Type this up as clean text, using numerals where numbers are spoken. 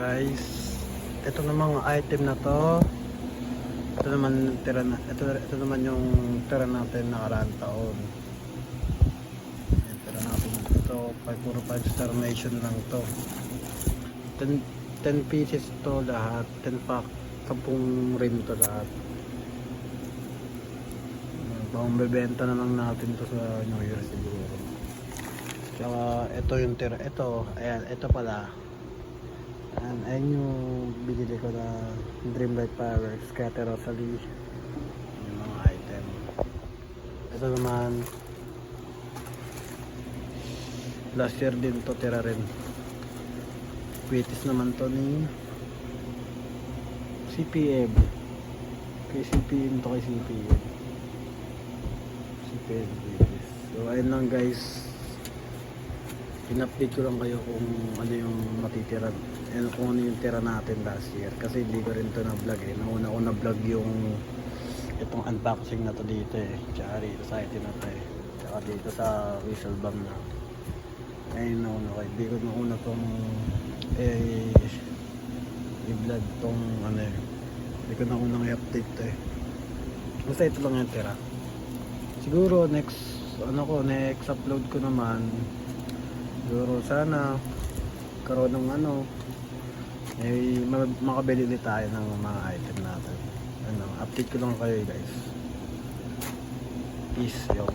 guys, ito namang item na to, ito naman tira na, ito naman yung tira natin nakaraang taon. Yan, tira natin ito, puro 5-star nation lang to. 10 pieces to lahat, 10 pack, 10 rim to lahat. Baka bebenta na lang natin to sa New Year siguro. Tsaka ito yung tira, ito, ayan, ito pala. Ayan yung binili ko na Dreamlight Fireworks, Kate Rosalie, yung mga item. Ito naman last year din to, tira rin. Quitis naman to ni CPM, kay CPM to, kay CPM quitis. So ayun lang guys, in-update ko lang kayo kung ano yung matitira and kung ano yung tira natin last year, kasi hindi ko rin to na vlog eh. Nauna ko na vlog yung itong unboxing na to dito eh, tsaka dito sa item na to eh, tsaka dito sa whistle bomb na ayun. Nauna ko, hindi ko nauna tong i-vlog tong ano eh, hindi ko naunang i-update to eh. Basta ito lang yung tira. Siguro next upload ko naman, siguro sana karoon ng makabili ulit tayo ng mga item natin. Update ko lang kayo guys. Peace yo.